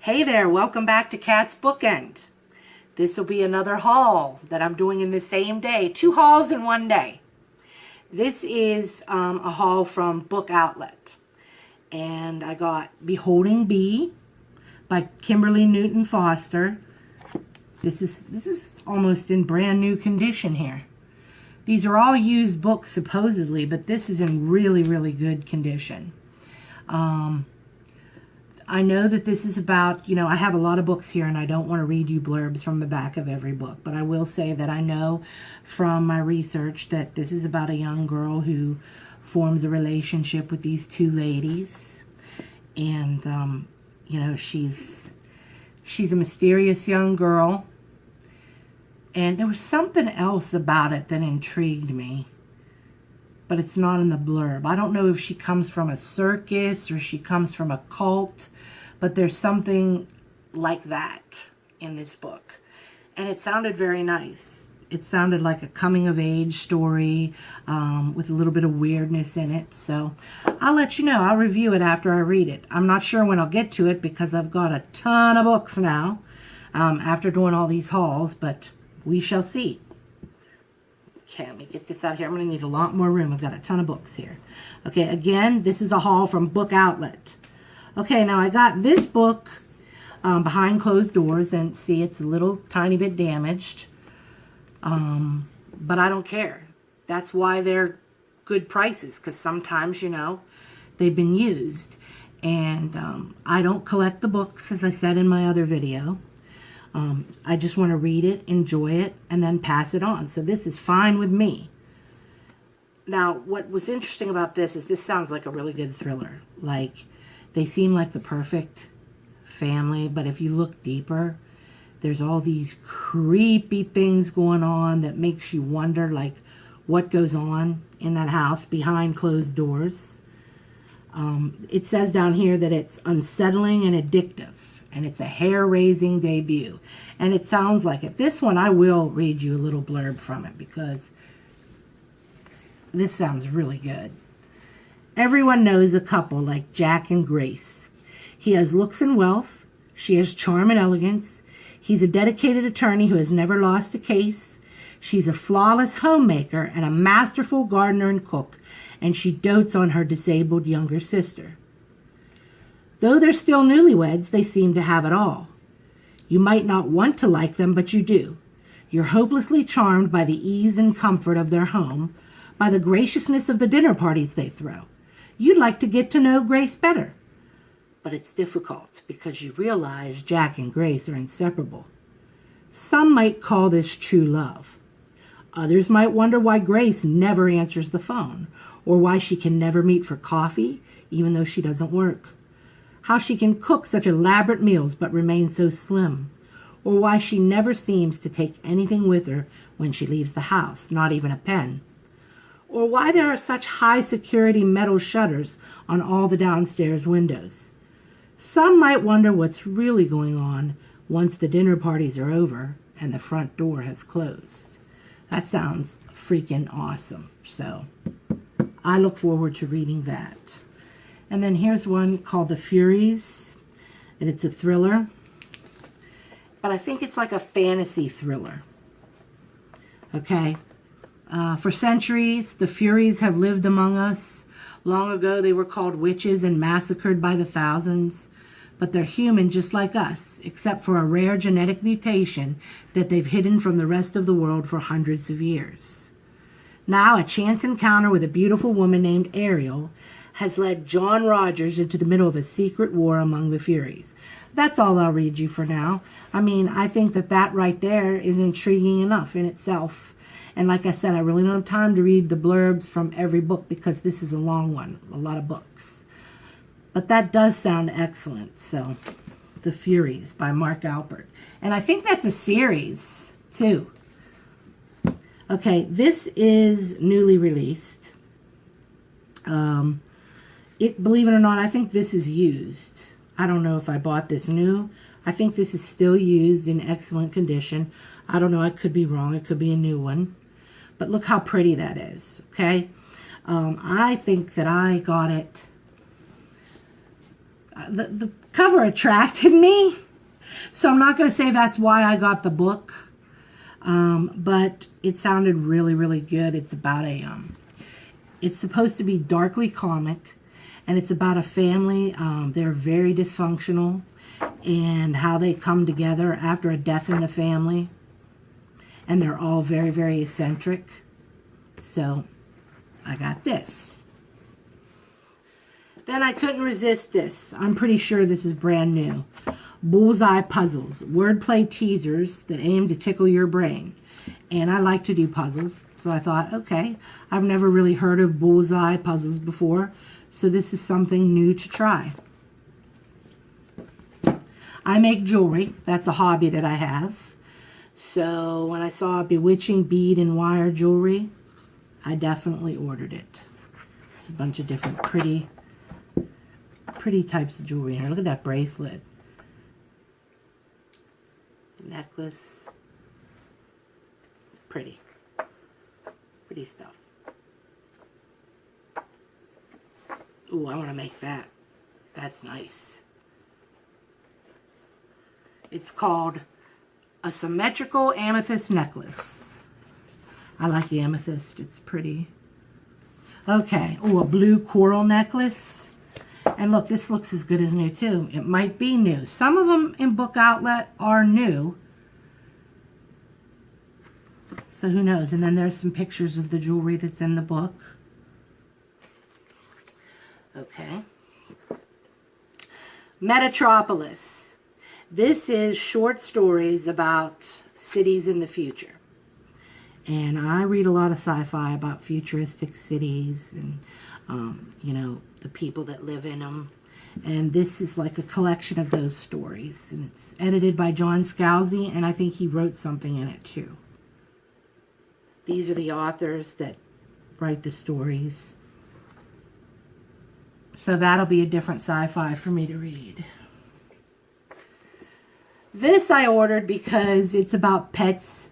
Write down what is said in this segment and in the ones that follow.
Hey there, welcome back to Cat's Bookend. This will be another haul that I'm doing in the same day. 2 hauls in one day. This is a haul from Book Outlet. And I got Beholding Bee by Kimberly Newton Foster. This is almost in brand new condition here. These are all used books supposedly, but this is in really, really good condition. I know that this is about, I have a lot of books here and I don't want to read you blurbs from the back of every book, but I will say that I know from my research that this is about a young girl who forms a relationship with these 2 ladies. And, she's a mysterious young girl. And there was something else about it that intrigued me, but it's not in the blurb. I don't know if she comes from a circus or she comes from a cult, but there's something like that in this book. And it sounded very nice. It sounded like a coming-of-age story with a little bit of weirdness in it. So I'll let you know. I'll review it after I read it. I'm not sure when I'll get to it because I've got a ton of books now after doing all these hauls, but we shall see. Okay, let me get this out here. I'm going to need a lot more room. I've got a ton of books here. Okay, again, this is a haul from Book Outlet. Okay, now I got this book behind closed doors, and see, it's a little tiny bit damaged. But I don't care. That's why they're good prices, because sometimes, they've been used. And I don't collect the books, as I said in my other video. I just want to read it, enjoy it, and then pass it on. So this is fine with me. Now, what was interesting about this is this sounds like a really good thriller. Like, they seem like the perfect family, but if you look deeper, there's all these creepy things going on that makes you wonder, like, what goes on in that house behind closed doors. It says down here that it's unsettling and addictive. And it's a hair-raising debut. And it sounds like it. This one, I will read you a little blurb from it because this sounds really good. Everyone knows a couple like Jack and Grace. He has looks and wealth. She has charm and elegance. He's a dedicated attorney who has never lost a case. She's a flawless homemaker and a masterful gardener and cook. And she dotes on her disabled younger sister. Though they're still newlyweds, they seem to have it all. You might not want to like them, but you do. You're hopelessly charmed by the ease and comfort of their home, by the graciousness of the dinner parties they throw. You'd like to get to know Grace better. But it's difficult because you realize Jack and Grace are inseparable. Some might call this true love. Others might wonder why Grace never answers the phone, or why she can never meet for coffee, even though she doesn't work. How she can cook such elaborate meals but remain so slim, or why she never seems to take anything with her when she leaves the house, not even a pen, or why there are such high security metal shutters on all the downstairs windows. Some might wonder what's really going on once the dinner parties are over and the front door has closed. That sounds freaking awesome. So I look forward to reading that. And then here's one called The Furies, and it's a thriller. But I think it's like a fantasy thriller. Okay? For centuries, the Furies have lived among us. Long ago, they were called witches and massacred by the thousands. But they're human just like us, except for a rare genetic mutation that they've hidden from the rest of the world for hundreds of years. Now, a chance encounter with a beautiful woman named Ariel has led John Rogers into the middle of a secret war among the Furies. That's all I'll read you for now. I mean, I think that right there is intriguing enough in itself. And like I said, I really don't have time to read the blurbs from every book because this is a long one, a lot of books. But that does sound excellent. So, The Furies by Mark Alpert. And I think that's a series, too. Okay, this is newly released. Believe it or not, I think this is used. I don't know if I bought this new. I think this is still used in excellent condition. I don't know. I could be wrong. It could be a new one. But look how pretty that is, okay? I think that I got it. The cover attracted me. So I'm not going to say that's why I got the book. But it sounded really, really good. It's about it's supposed to be darkly comic. And it's about a family. They're very dysfunctional. And how they come together after a death in the family. And they're all very, very eccentric. So I got this. Then I couldn't resist this. I'm pretty sure this is brand new. Bullseye Puzzles. Wordplay teasers that aim to tickle your brain. And I like to do puzzles. So I thought, okay, I've never really heard of bullseye puzzles before. So this is something new to try. I make jewelry. That's a hobby that I have. So when I saw Bewitching bead and wire jewelry, I definitely ordered it. It's a bunch of different pretty types of jewelry here. Look at that bracelet. Necklace. It's pretty. Pretty stuff. Ooh, I want to make that. That's nice. It's called a symmetrical amethyst necklace. I like amethyst. It's pretty. Okay. Oh, a blue coral necklace. And look, this looks as good as new too. It might be new. Some of them in Book Outlet are new. So who knows? And then there's some pictures of the jewelry that's in the book. Okay. Metatropolis. This is short stories about cities in the future. And I read a lot of sci-fi about futuristic cities and, you know, the people that live in them. And this is like a collection of those stories. And it's edited by John Scalzi, and I think he wrote something in it too. These are the authors that write the stories. So that'll be a different sci-fi for me to read. This I ordered because it's about pets,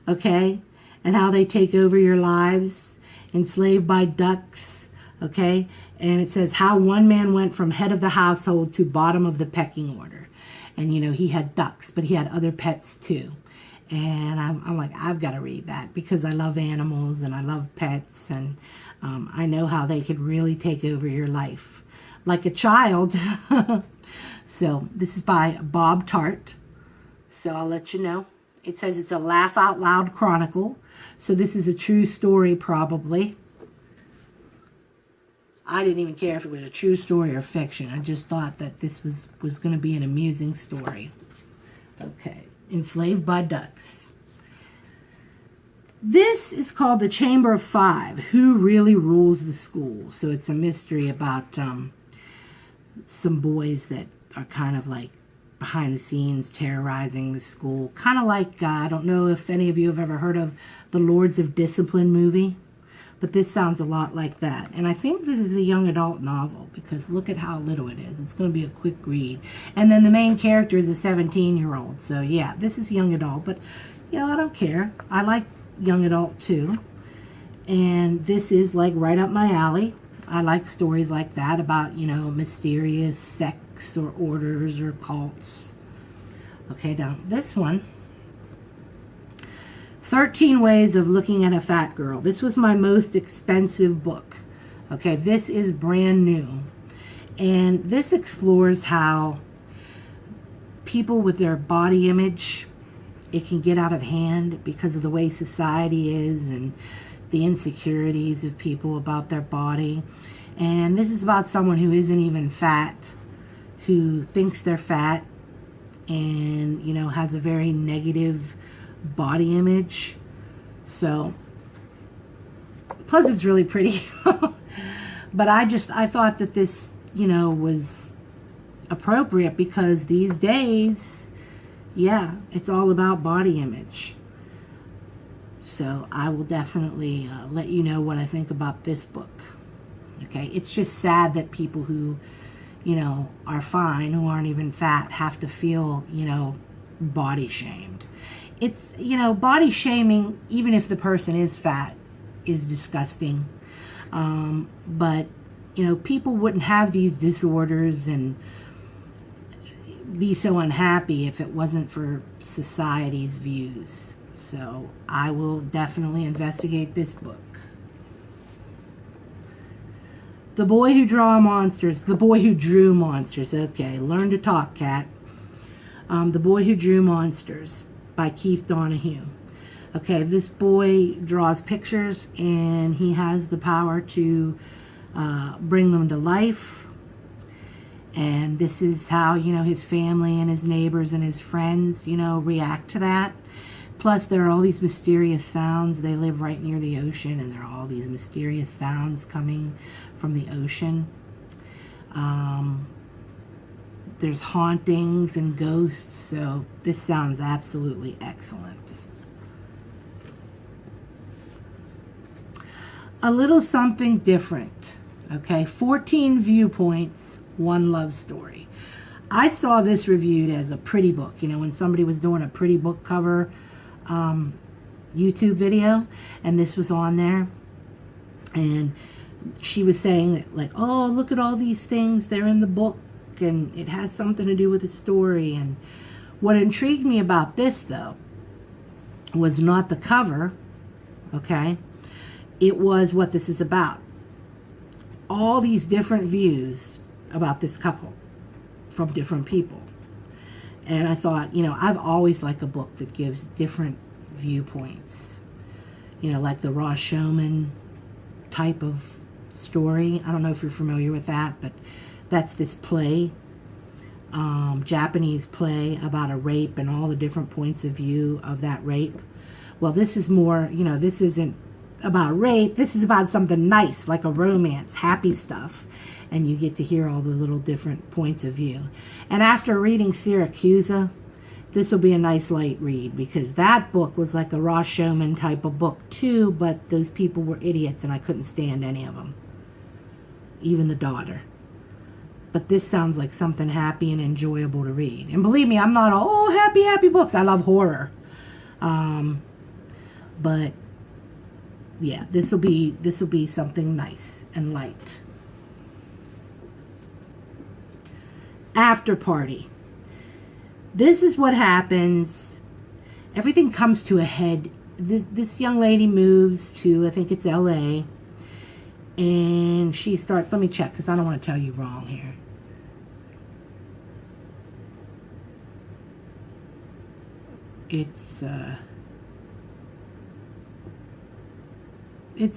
okay, and how they take over your lives. Enslaved by Ducks, okay, and it says how one man went from head of the household to bottom of the pecking order. And, you know, he had ducks, but he had other pets too. And I'm like, I've got to read that because I love animals and I love pets. And I know how they could really take over your life like a child. So this is by Bob Tart. So I'll let you know. It says it's a laugh out loud chronicle. So this is a true story probably. I didn't even care if it was a true story or fiction. I just thought that this was going to be an amusing story. Okay. Enslaved by Ducks. This is called The Chamber of Five. Who really rules the school? So it's a mystery about some boys that are kind of like behind the scenes terrorizing the school. Kind of like, I don't know if any of you have ever heard of the Lords of Discipline movie. But this sounds a lot like that. And I think this is a young adult novel because look at how little it is. It's going to be a quick read. And then the main character is a 17-year-old. So yeah, this is young adult. But, you know, I don't care. I like young adult too. And this is like right up my alley. I like stories like that about, you know, mysterious sects or orders or cults. Okay, now this one. 13 Ways of Looking at a Fat Girl. This was my most expensive book. Okay, this is brand new. And this explores how people with their body image, it can get out of hand because of the way society is and the insecurities of people about their body. And this is about someone who isn't even fat, who thinks they're fat and, you know, has a very negative body image. So plus it's really pretty. But I thought that this, you know, was appropriate because these days, yeah, it's all about body image. So I will definitely let you know what I think about this book. Okay, it's just sad that people who, you know, are fine, who aren't even fat, have to feel, you know, body shamed. It's, you know, body shaming, even if the person is fat, is disgusting. But, you know, people wouldn't have these disorders and be so unhappy if it wasn't for society's views. So I will definitely investigate this book. The Boy Who Drew Monsters. The Boy Who Drew Monsters. Okay, learn to talk, cat. The Boy Who Drew Monsters by Keith Donahue. Okay, this boy draws pictures and he has the power to bring them to life. And this is how, his family and his neighbors and his friends, react to that. Plus, there are all these mysterious sounds. They live right near the ocean, and there are all these mysterious sounds coming from the ocean. There's hauntings and ghosts, so this sounds absolutely excellent. A little something different, okay? 14 viewpoints, one love story. I saw this reviewed as a pretty book. When somebody was doing a pretty book cover YouTube video, and this was on there, and she was saying that, like, oh, look at all these things, they're in the book, and it has something to do with the story. And what intrigued me about this, though, was not the cover, okay? It was what this is about. All these different views about this couple from different people. And I thought, I've always liked a book that gives different viewpoints. Like the Rashomon type of story. I don't know if you're familiar with that, but that's this play, Japanese play about a rape and all the different points of view of that rape. Well, this is more, this isn't about rape. This is about something nice, like a romance, happy stuff. And you get to hear all the little different points of view. And after reading Syracusa, this will be a nice light read, because that book was like a Rashomon type of book too, but those people were idiots and I couldn't stand any of them. Even the daughter. But this sounds like something happy and enjoyable to read. And believe me, I'm not all happy books. I love horror. But yeah, this will be something nice and light. Afterparty. This is what happens. Everything comes to a head. This young lady moves to, I think it's LA, and she starts, let me check because I don't want to tell you wrong here. It's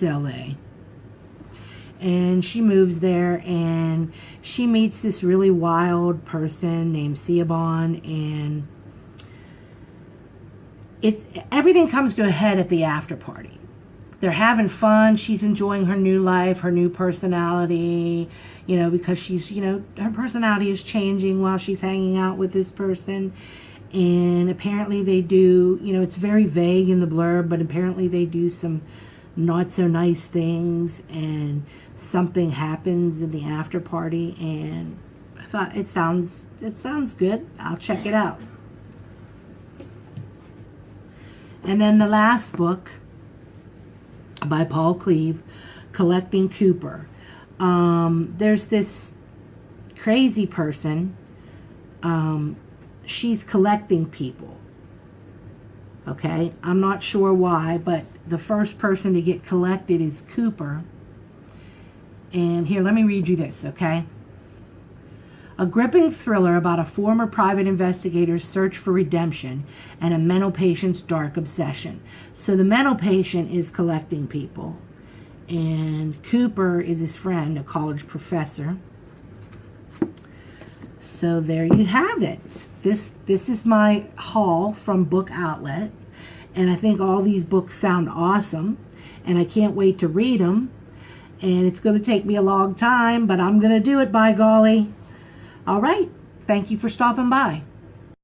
LA. And she moves there, and she meets this really wild person named Siobhan, and everything comes to a head at the after party. They're having fun. She's enjoying her new life, her new personality, because she's, her personality is changing while she's hanging out with this person. And apparently they do, it's very vague in the blurb, but apparently they do some not so nice things, and something happens in the after party, and I thought it sounds good. I'll check it out. And then the last book by Paul Cleave, Collecting Cooper. There's this crazy person. She's collecting people. Okay, I'm not sure why, but the first person to get collected is Cooper. And here, let me read you this, okay? A gripping thriller about a former private investigator's search for redemption and a mental patient's dark obsession. So the mental patient is collecting people, and Cooper is his friend, a college professor. So there you have it. This is my haul from Book Outlet, and I think all these books sound awesome, and I can't wait to read them. And it's going to take me a long time, but I'm going to do it, by golly. All right. Thank you for stopping by.